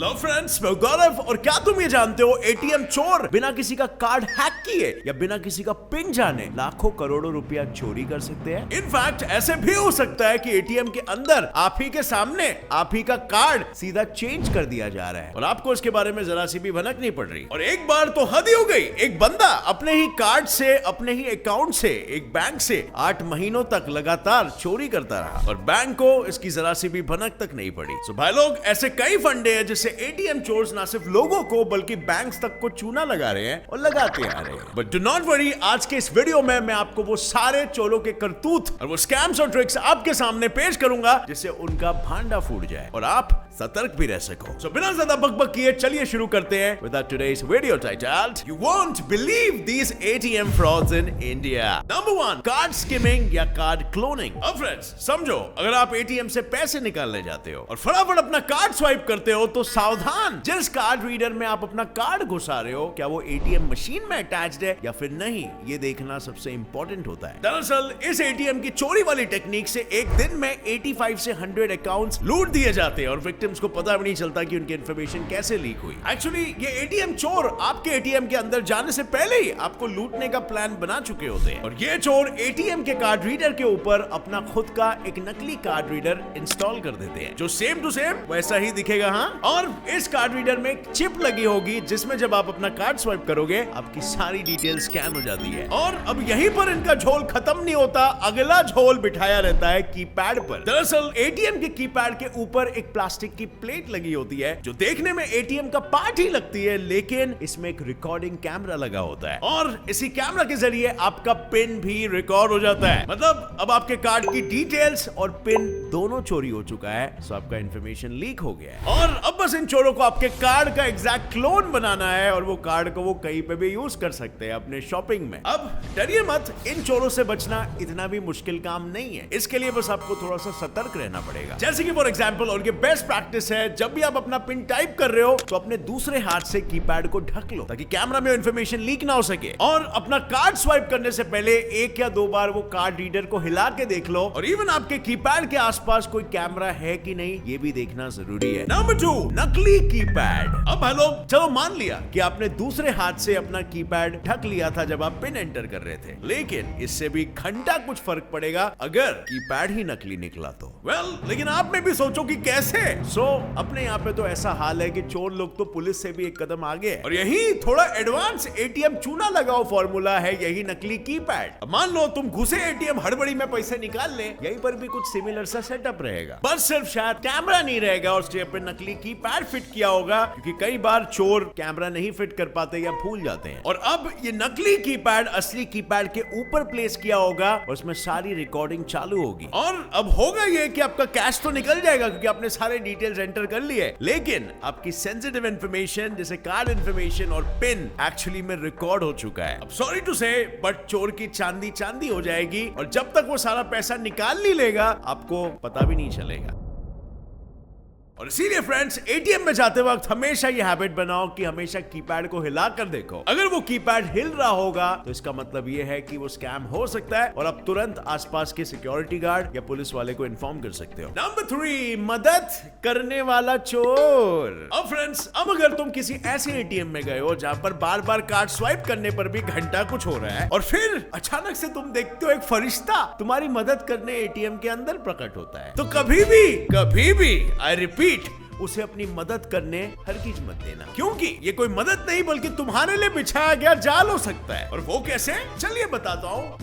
Hello friends, मैं गौरव। और क्या तुम ये जानते हो एटीएम चोर बिना किसी का कार्ड हैक किए या बिना किसी का पिन जाने लाखों करोड़ों रुपया चोरी कर सकते हैं। इनफैक्ट ऐसे भी हो सकता है कि एटीएम के अंदर आप ही के सामने आप ही का कार्ड सीधा चेंज कर दिया जा रहा है और आपको इसके बारे में जरा सी भी भनक नहीं पड़ रही। और एक बार तो हद ही हो गई, एक बंदा अपने ही कार्ड से, अपने ही अकाउंट से, एक बैंक से 8 महीनों तक लगातार चोरी करता रहा और बैंक को इसकी जरा सी भी भनक तक नहीं पड़ी। सो भाई लोग, ऐसे कई फंडे हैं जिससे एटीएम चोर्स ना सिर्फ लोगों को बल्कि बैंक्स तक को चूना लगा रहे हैं और लगाते आ रहे हैं। बट डू नॉट वरी, आज के इस वीडियो में मैं आपको वो सारे चोरों के करतूत और वो स्कैम्स और ट्रिक्स आपके सामने पेश करूंगा जिससे उनका भांडा फूट जाए और आप सतर्क भी रह सको। सो बिना ज्यादा बकबक किए चलिए शुरू करते हैं with today's video titled you won't believe these ATM frauds in India. Number 1, card skimming या कार्ड क्लोनिंग। अब फ्रेंड्स समझो, अगर आप एटीएम से पैसे निकालने जाते हो और फटाफट अपना कार्ड स्वाइप करते हो तो सावधान, जिस कार्ड रीडर में आप अपना कार्ड घुसा रहे हो क्या वो एटीएम मशीन में अटैच्ड है या फिर नहीं, ये देखना सबसे इंपॉर्टेंट होता है। दरअसल इस एटीएम की चोरी वाली टेक्निक से एक दिन में 85 से 100 अकाउंट्स लूट दिए जाते हैं और विक्टिम्स को पता भी नहीं चलता कि उनकी इंफॉर्मेशन कैसे लीक हुई। एक्चुअली ये एटीएम चोर आपके एटीएम के अंदर जाने से पहले ही आपको लूटने का प्लान बना चुके होते हैं और ये चोर एटीएम के कार्ड रीडर के ऊपर अपना खुद का एक नकली कार्ड रीडर इंस्टॉल कर देते हैं जो सेम टू सेम वैसा ही दिखेगा। हाँ, और इस कार्ड रीडर में एक चिप लगी होगी जिसमें जब आप अपना कार्ड स्वाइप करोगे आपकी सारी डिटेल स्कैन हो जाती है। और अब यहीं पर इनका झोल खत्म नहीं होता, अगला झोल बिठाया रहता है कीपैड पर। दरअसल एटीएम के कीपैड के ऊपर एक प्लास्टिक की प्लेट लगी होती है जो देखने में एटीएम का पार्ट ही लगती है, लेकिन इसमें एक रिकॉर्डिंग कैमरा लगा होता है और इसी कैमरा के जरिए आपका पिन भी रिकॉर्ड हो जाता है। मतलब अब आपके कार्ड की डिटेल्स और पिन दोनों चोरी हो चुका है, सो आपका इंफॉर्मेशन लीक हो गया है। और अब बस इन चोरों को आपके कार्ड का एग्जैक्ट क्लोन बनाना है और वो कार्ड को वो कहीं पे भी यूज कर सकते हैं अपने शॉपिंग में। अब डरिए मत, इन चोरों से बचना इतना भी मुश्किल काम नहीं है। इसके लिए बस आपको थोड़ा सा सतर्क रहना पड़ेगा। जैसे कि फॉर एग्जांपल, और ये बेस्ट प्रैक्टिस है, जब भी आप अपना पिन टाइप कर रहे हो तो अपने दूसरे हाथ से कीपैड को ढक लो ताकि कैमरा में इंफॉर्मेशन लीक ना हो सके। और अपना कार्ड स्वाइप करने से पहले 1 या 2 बार वो कार्ड रीडर को हिला के देख लो और इवन आपके कीपैड के आसपास कोई कैमरा है कि नहीं ये भी देखना जरूरी है। नंबर 2, नकली कीपैड। अब हेलो, चलो मान लिया कि आपने दूसरे हाथ से अपना कीपैड ढक लिया था जब आप पिन एंटर कर रहे थे, लेकिन इससे भी घंटा कुछ फर्क पड़ेगा अगर कीपैड ही नकली निकला तो। लेकिन आप में भी सोचो कि कैसे। अपने यहाँ पे तो ऐसा हाल है कि चोर लोग तो पुलिस से भी एक कदम आगे है और यही थोड़ा एडवांस एटीएम चूना लगाओ फॉर्मूला है यही नकली कीपैड। अब मान लो तुम घुसे एटीएम हड़बड़ी में पैसे निकाल ले, यहीं पर भी कुछ सिमिलर सा सेटअप रहेगा, बस सिर्फ शायद कैमरा नहीं रहेगा और स्टेप पे नकली कीपैड फिट किया होगा, क्योंकि कई बार चोर कैमरा नहीं फिट कर पाते या भूल जाते हैं। और अब ये नकली कीपैड असली कीपैड के ऊपर प्लेस किया होगा और उसमें सारी रिकॉर्डिंग चालू होगी। और अब होगा ये कि आपका कैश तो निकल जाएगा क्योंकि आपने सारे डिटेल्स एंटर कर लिए, लेकिन आपकी सेंसिटिव इंफॉर्मेशन जैसे कार्ड इंफॉर्मेशन और पिन एक्चुअली में रिकॉर्ड हो चुका है। अब सॉरी टू से बट चोर की चांदी चांदी हो जाएगी और जब तक वो सारा पैसा निकाल नहीं लेगा आपको पता भी नहीं चलेगा। और इसीलिए फ्रेंड्स, एटीएम में जाते वक्त हमेशा ये हैबिट बनाओ कि हमेशा कीपैड को हिला कर देखो। अगर वो कीपैड हिल रहा होगा तो इसका मतलब ये है कि वो स्कैम हो सकता है और आप तुरंत आसपास के सिक्योरिटी गार्ड या पुलिस वाले को इन्फॉर्म कर सकते हो। नंबर 3, मदद करने वाला चोर। अब फ्रेंड्स, अब अगर तुम किसी ऐसे एटीएम में गए हो जहां पर बार बार कार्ड स्वाइप करने पर भी घंटा कुछ हो रहा है और फिर अचानक से तुम देखते हो एक फरिश्ता तुम्हारी मदद करने एटीएम के अंदर प्रकट होता है, तो कभी भी आई रिपीट, उसे अपनी मदद करने हरगिज मत देना, क्योंकि ये कोई मदद नहीं बल्कि तुम्हारे लिए बिछाया गया जाल हो सकता है। और वो कैसे, चलिए बताता हूँ।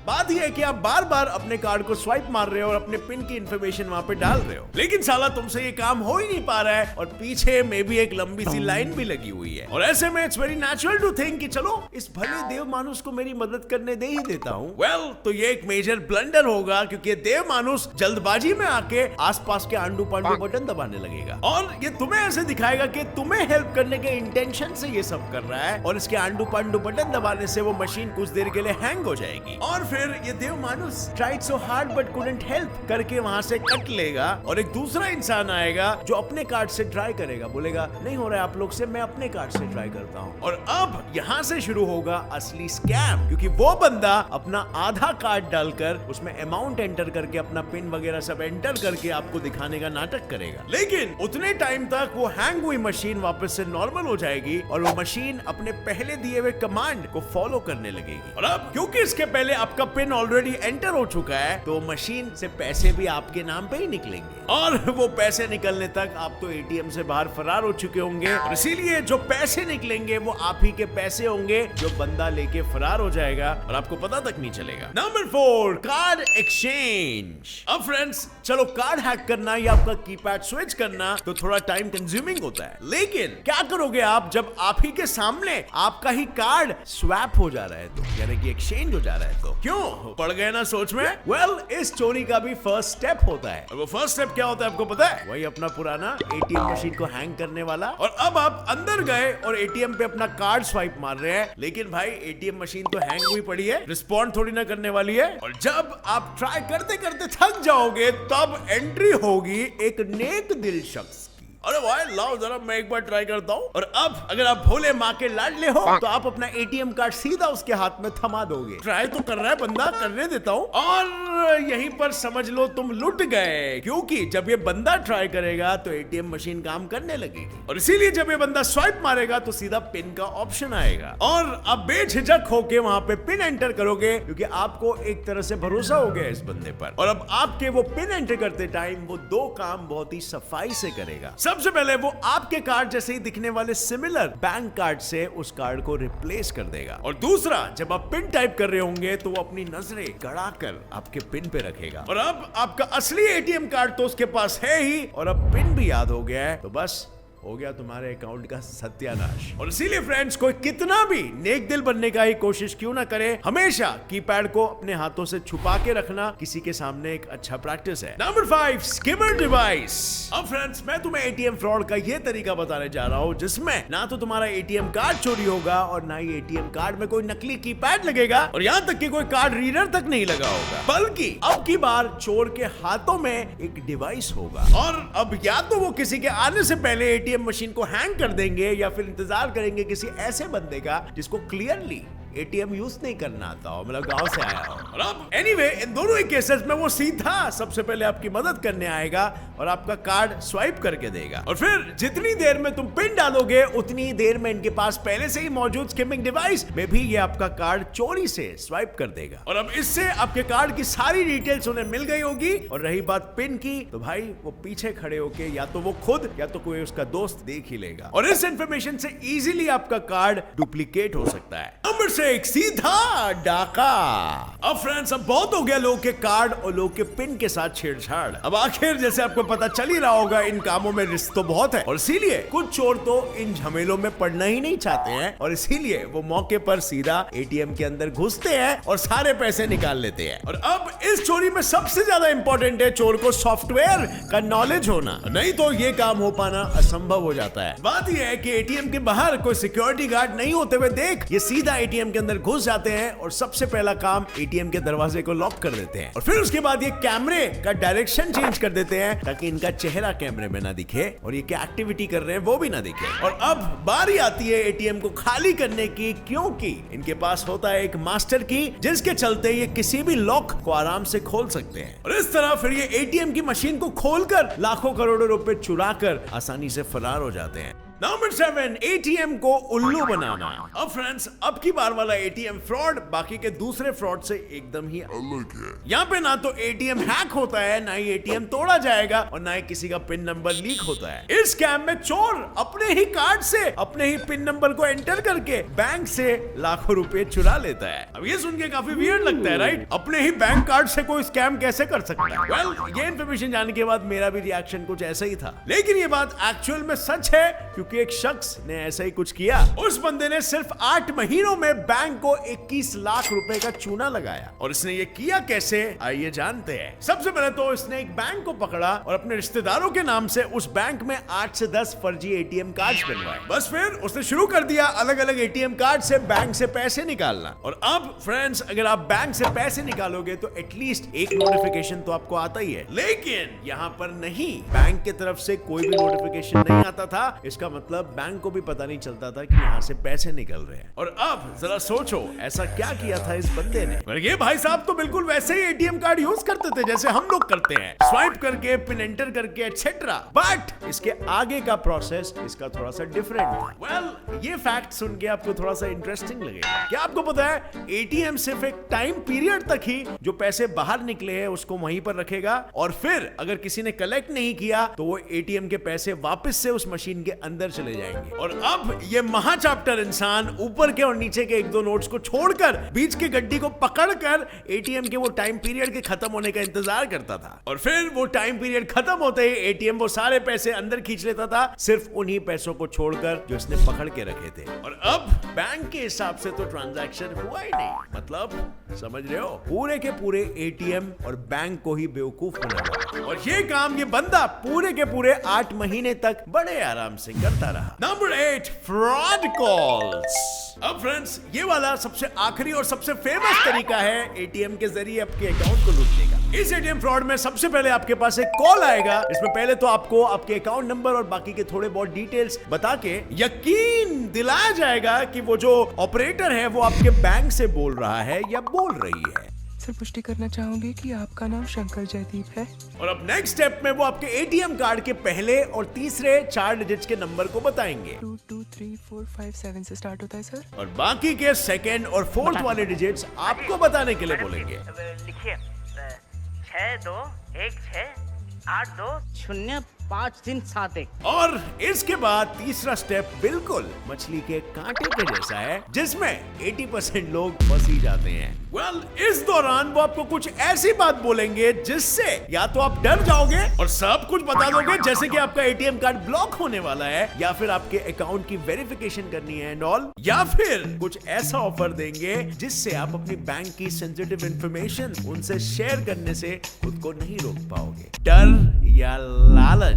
बात यह है कि आप बार बार अपने कार्ड को स्वाइप मार रहे हो और अपने पिन की इंफॉर्मेशन वहां पे डाल रहे हो, लेकिन साला तुमसे ये काम हो ही नहीं पा रहा है और पीछे में भी एक लंबी सी लाइन भी लगी हुई है। और ऐसे में it's very natural to think कि चलो इस भले देव मानुस को मेरी मदद करने दे ही देता हूँ। तो ये एक मेजर ब्लंडर होगा क्योंकि देव मानुस जल्दबाजी में आके आसपास के आंडू पांडू बटन दबाने लगेगा और ये तुम्हें ऐसे दिखाएगा कि तुम्हें हेल्प करने के इंटेंशन से ये सब कर रहा है और इसके आंडू पांडू बटन दबाने से वो मशीन कुछ देर के लिए हैंग हो जाएगी और फिर ये देव मानुस tried so hard but couldn't help करके वहां से कट लेगा और एक दूसरा इंसान आएगा जो अपने कार्ड से ट्राई करेगा, बोलेगा नहीं हो रहा है आप लोग से, मैं अपने कार्ड से ट्राई करता हूँ। और अब यहाँ से शुरू होगा असली स्कैम, क्योंकि वो बंदा अपना आधा कार्ड डालकर उसमें अमाउंट एंटर करके अपना पिन वगैरह सब एंटर करके आपको दिखाने का नाटक करेगा, लेकिन उतने टाइम तक वो हैंग हुई मशीन वापस से नॉर्मल हो जाएगी और वो मशीन अपने पहले दिए हुए कमांड को फॉलो करने लगेगी। और अब क्योंकि इसके पहले आपका पिन ऑलरेडी एंटर हो चुका है तो मशीन से पैसे भी आपके नाम पे ही निकलेंगे और वो पैसे निकलने तक आप तो एटीएम से बाहर फरार हो चुके होंगे और इसीलिए जो पैसे निकलेंगे वो आप ही के पैसे होंगे जो बंदा लेके फरार हो जाएगा और आपको पता तक नहीं चलेगा। Number 4, card exchange. अब फ्रेंड्स चलो, कार्ड हैक करना या आपका कीपैड स्विच करना तो थोड़ा टाइम कंज्यूमिंग होता है, लेकिन क्या करोगे आप जब आप ही के सामने आपका ही कार्ड स्वैप हो जा रहा है तो, यानी कि एक्सचेंज हो जा रहा है तो। क्यों पड़ गए ना सोच में? वेल, इस चोरी का भी फर्स्ट स्टेप होता है और वो फर्स्ट स्टेप क्या होता है आपको पता है? वही अपना पुराना एटीएम मशीन को हैंग करने वाला। और अब आप अंदर गए और एटीएम पे अपना कार्ड स्वाइप मार रहे हैं, लेकिन भाई एटीएम मशीन तो हैंग हुई पड़ी है, रिस्पॉन्ड थोड़ी ना करने वाली है। और जब आप ट्राई करते करते थक जाओगे तब एंट्री होगी एक नेक दिल शख्स। अरे भाई लाओ जरा मैं एक बार ट्राई करता हूँ। और अब अगर आप भोले माँ के लाडले हो तो आप अपना एटीएम कार्ड सीधा उसके हाथ में थमा दोगे। ट्राई तो कर रहा है बंदा, करने देता हूँ। और यहीं पर समझ लो तुम लुट गए, क्योंकि जब ये बंदा ट्राई करेगा तो एटीएम मशीन काम करने लगेगी और इसीलिए जब ये बंदा स्वाइप मारेगा तो सीधा पिन का ऑप्शन आएगा और अब बेझिझक होके वहां पे पिन एंटर करोगे, क्योंकि आपको एक तरह से भरोसा हो गया इस बंदे पर। और अब आपके वो पिन एंटर करते टाइम वो 2 काम बहुत ही सफाई से करेगा। सबसे पहले वो आपके कार्ड जैसे ही दिखने वाले सिमिलर बैंक कार्ड से उस कार्ड को रिप्लेस कर देगा और दूसरा, जब आप पिन टाइप कर रहे होंगे तो वो अपनी नजरें गड़ाकर आपके पिन पे रखेगा। और अब आपका असली एटीएम कार्ड तो उसके पास है ही और अब पिन भी याद हो गया है, तो बस हो गया तुम्हारे अकाउंट का सत्यानाश। और इसीलिए फ्रेंड्स, कोई कितना भी नेक दिल बनने का ही कोशिश क्यों ना करे, हमेशा कीपैड को अपने हाथों से छुपा के रखना किसी के सामने एक अच्छा प्रैक्टिस है। Number 5, skimmer device. अब फ्रेंड्स, मैं तुम्हें एटीएम फ्रॉड का ये तरीका बताने जा रहा हूँ जिसमें ना तो तुम्हारा एटीएम कार्ड चोरी होगा और ना ही एटीएम कार्ड में कोई नकली कीपैड लगेगा और यहाँ तक कि कोई कार्ड रीडर तक नहीं लगा होगा, बल्कि अब की बार चोर के हाथों में एक डिवाइस होगा। और अब या तो वो किसी के आने से पहले एटीएम मशीन को हैंग कर देंगे या फिर इंतजार करेंगे किसी ऐसे बंदे का जिसको क्लियरली एटीएम यूज नहीं करना आता हो, मतलब गांव से आया हो। और अब एनीवे, इन दोनों ही केसेस में वो सीधा सबसे पहले आपकी मदद करने आएगा और आपका कार्ड स्वाइप करके देगा और फिर जितनी देर में तुम पिन डालोगे उतनी ही देर में इनके पास पहले से ही मौजूद स्किमिंग डिवाइस में भी ये आपका कार्ड चोरी से स्वाइप कर देगा। और अब इससे आपके कार्ड की सारी डिटेल्स उन्हें मिल गई होगी। और रही बात पिन की, तो भाई वो पीछे खड़े होके या तो वो खुद या तो कोई उसका दोस्त देख ही लेगा और इस इंफॉर्मेशन से इजीली आपका कार्ड डुप्लीकेट हो सकता है। नंबर 6, सीधा डाका। अब फ्रेंड्स, अब बहुत हो गया लोगों के कार्ड और लोगों के पिन के साथ छेड़छाड़। अब आखिर जैसे आपको पता चल ही रहा होगा, इन कामों में रिस्क तो बहुत है और इसीलिए कुछ चोर तो इन झमेलों में पड़ना ही नहीं चाहते हैं और इसीलिए वो मौके पर सीधा एटीएम के अंदर घुसते हैं और सारे पैसे निकाल लेते हैं। और अब इस चोरी में सबसे ज्यादा इंपॉर्टेंट है चोर को सॉफ्टवेयर का नॉलेज होना, नहीं तो ये काम हो पाना असंभव हो जाता है। बात यह है कि एटीएम के बाहर कोई सिक्योरिटी गार्ड नहीं होते हुए देख ये सीधा एटीएम के अंदर घुस जाते हैं और सबसे पहला काम एटीएम के दरवाजे को लॉक कर देते हैं और फिर उसके बाद ये कैमरे का डायरेक्शन चेंज कर देते हैं ताकि इनका चेहरा कैमरे में ना दिखे और ये क्या एक्टिविटी कर रहे हैं वो भी ना दिखे। और अब बारी आती है एटीएम को खाली करने की, क्योंकि इनके पास होता है एक मास्टर की जिसके चलते ये किसी भी लॉक को आराम से खोल सकते हैं और इस तरह फिर ये एटीएम की मशीन को खोलकर लाखों करोड़ों रुपए चुराकर आसानी से फरार हो जाते हैं। नंबर 7, एटीएम को उल्लू बनाना। अब फ्रेंड्स, अब की बार वाला एटीएम फ्रॉड बाकी के दूसरे फ्रॉड से एकदम ही अलग है। यहाँ पे ना तो एटीएम हैक होता है, ना ही एटीएम तोड़ा जाएगा और ना ही किसी का पिन नंबर लीक होता है। इस स्कैम में चोर अपने ही कार्ड से अपने ही पिन नंबर को एंटर करके बैंक से लाखों रुपए चुरा लेता है। अब ये सुन के काफी वियर्ड लगता है, राइट? अपने ही बैंक कार्ड से कोई स्कैम कैसे कर सकता है? वेल, ये इन्फॉर्मेशन जानने के बाद मेरा भी रिएक्शन कुछ ऐसा ही था, लेकिन ये बात एक्चुअल में सच है क्योंकि एक शख्स ने ऐसा ही कुछ किया। उस बंदे ने सिर्फ 8 महीनों में बैंक को 21 लाख रुपए का चूना लगाया और इसने ये किया कैसे, आइए जानते हैं। सबसे पहले तो इसने एक बैंक को पकड़ा और अपने रिश्तेदारों के नाम से उस बैंक में 8 से 10 फर्जी एटीएम कार्ड बनवाए। बस फिर उसने शुरू कर दिया अलग अलग एटीएम कार्ड से बैंक से पैसे निकालना। और अब फ्रेंड्स, अगर आप बैंक से पैसे निकालोगे तो एटलीस्ट एक नोटिफिकेशन तो आपको आता ही है, लेकिन यहाँ पर नहीं, बैंक की तरफ से कोई भी नोटिफिकेशन नहीं आता था। इसका मतलब बैंक को भी पता नहीं चलता था कि यहाँ से पैसे निकल रहे हैं। और अब जरा सोचो ऐसा क्या किया था इस बंदे ने। पर ये भाई साहब तो बिल्कुल वैसे ही एटीएम कार्ड यूज करते थे जैसे हम लोग करते हैं, स्वाइप करके, पिन एंटर करके, एटसेट्रा। बट इसके आगे का प्रोसेस इसका थोड़ा सा डिफरेंट था। वेल, ये फैक्ट सुन के आपको थोड़ा सा इंटरेस्टिंग लगेगा। क्या आपको पता है एटीएम सिर्फ एक टाइम पीरियड तक ही जो पैसे बाहर निकले हैं उसको वहीं पर रखेगा, और फिर अगर किसी ने कलेक्ट नहीं किया तो वो एटीएम के पैसे वापस से उस मशीन के अंदर चले जाएंगे। और अब ये महाचाप्टर इंसान ऊपर के और नीचे के एक दो नोट्स को छोड़कर बीच की गड्डी को पकड़कर एटीएम के वो टाइम पीरियड के खत्म होने का इंतजार करता था, और फिर वो टाइम पीरियड खत्म होते ही एटीएम वो सारे पैसे अंदर खींच लेता था, सिर्फ उन्हीं पैसों को छोड़कर जो इसने पकड़ के रखे थे। और अब बैंक के हिसाब से तो ट्रांजैक्शन हुआ ही नहीं, मतलब समझ रहे हो, पूरे के पूरे एटीएम और बैंक को ही बेवकूफ बनाया। और ये काम ये बंदा पूरे के पूरे 8 महीने तक बड़े आराम से करता रहा। Number 8, fraud calls. अब फ्रेंड्स, ये वाला सबसे आखिरी और सबसे फेमस तरीका है एटीएम के जरिए आपके अकाउंट को लूटने का। इस एटीएम फ्रॉड में सबसे पहले आपके पास एक कॉल आएगा। इसमें पहले तो आपको आपके अकाउंट नंबर और बाकी के थोड़े बहुत डिटेल्स बता के यकीन दिलाया जाएगा कि वो जो ऑपरेटर है वो आपके बैंक से बोल रहा है या बोल रही है। सर, पुष्टि करना चाहूंगी कि आपका नाम शंकर जयदीप है। और अब नेक्स्ट स्टेप में वो आपके एटीएम कार्ड के पहले और तीसरे 4 डिजिट्स के नंबर को बताएंगे। 2 2 3 4 5 7 से स्टार्ट होता है सर। और बाकी के सेकंड और फोर्थ वाले डिजिट्स आपको बताने के लिए बोलेंगे। लिखिए 6 2 1 6 8 2 0 5 3 7 1। और इसके बाद तीसरा स्टेप बिल्कुल मछली के कांटे के जैसा है, जिसमें 80% लोग फंस ही जाते हैं। वेल, इस दौरान वो आपको कुछ ऐसी बात बोलेंगे जिससे या तो आप डर जाओगे और सब कुछ बता दोगे, जैसे कि आपका एटीएम कार्ड ब्लॉक होने वाला है, या फिर आपके अकाउंट की वेरिफिकेशन करनी है एंड ऑल, या फिर कुछ ऐसा ऑफर देंगे जिससे आप अपनी बैंक की सेंसिटिव इंफॉर्मेशन उनसे शेयर करने से खुद को नहीं रोक पाओगे। डर या लालच।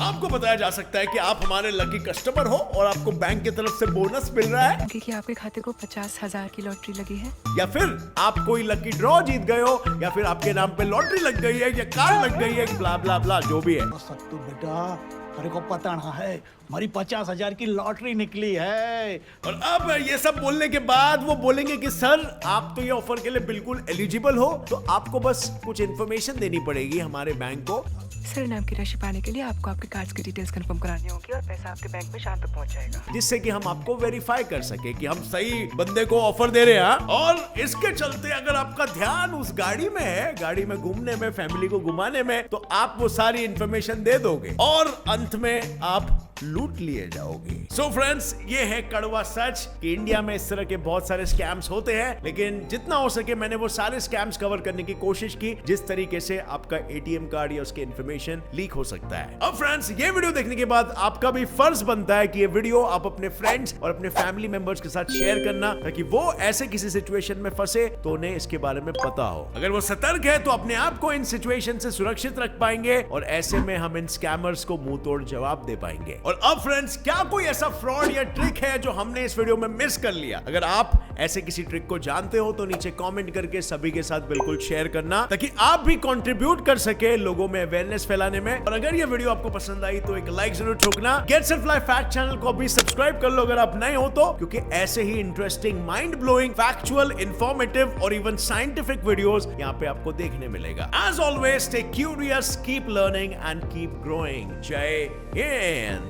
आपको बताया जा सकता है कि आप हमारे लकी कस्टमर हो और आपको बैंक की तरफ से बोनस मिल रहा है, क्योंकि आपके खाते को 50,000 की लॉटरी लगी है, या फिर आप कोई लकी ड्रॉ जीत गए हो, या फिर आपके नाम पे लॉटरी लग गई है या कार लग गई है, ब्ला ब्ला ब्ला जो भी है। सत्तू बेटा, तेरे को पता ना है हमारी 50,000 की लॉटरी निकली है। और अब ये सब बोलने के बाद वो बोलेंगे कि सर आप तो ये ऑफर के लिए बिल्कुल एलिजिबल हो, तो आपको बस कुछ इन्फॉर्मेशन देनी पड़ेगी हमारे बैंक को। सर, नाम की राशि पाने के लिए आपको आपके कार्ड्स की डिटेल्स कंफर्म करानी होगी और पैसा आपके बैंक में शाम तक पहुंच जाएगा, जिससे कि हम आपको वेरीफाई कर सके कि हम सही बंदे को ऑफर दे रहे हैं। और इसके चलते अगर आपका ध्यान उस गाड़ी में है, गाड़ी में घूमने में, फैमिली को घुमाने में, तो आप वो सारी इंफॉर्मेशन दे दोगे और अंत में आप लूट लिए जाओगे। सो फ्रेंड्स, ये है कड़वा सच कि इंडिया में इस तरह के बहुत सारे स्कैम्स होते हैं, लेकिन जितना हो सके मैंने वो सारे स्कैम्स कवर करने की कोशिश की जिस तरीके से आपका एटीएम कार्ड या उसके इंफॉर्मेशन लीक हो सकता है। अब फ्रेंड्स, ये वीडियो देखने के बाद आपका भी फर्ज बनता है कि ये वीडियो आप अपने फ्रेंड्स और अपने फैमिली मेंबर्स के साथ शेयर करना, ताकि वो ऐसे किसी सिचुएशन में फंसे तो उन्हें इसके बारे में पता हो। अगर वो सतर्क है तो अपने आप को इन सिचुएशन से सुरक्षित रख पाएंगे और ऐसे में हम इन स्कैमर्स को मुंह तोड़ जवाब दे पाएंगे। और अब फ्रेंड्स, क्या कोई ऐसा फ्रॉड या ट्रिक है जो हमने इस वीडियो में मिस कर लिया? अगर आप ऐसे किसी ट्रिक को जानते हो तो नीचे कमेंट करके सभी के साथ बिल्कुल शेयर करना, ताकि आप भी कंट्रीब्यूट कर सके लोगों में अवेयरनेस फैलाने में। और अगर ये वीडियो आपको पसंद आई तो एक लाइक जरूर ठोकना। Gates and fly fact channel को भी सब्सक्राइब कर लो अगर आप नए हो तो, क्योंकि ऐसे ही interesting, mind blowing, factual, informative और इवन साइंटिफिक वीडियोस यहाँ पे आपको देखने मिलेगा। As always, stay curious, keep learning and keep growing. जय हिंद।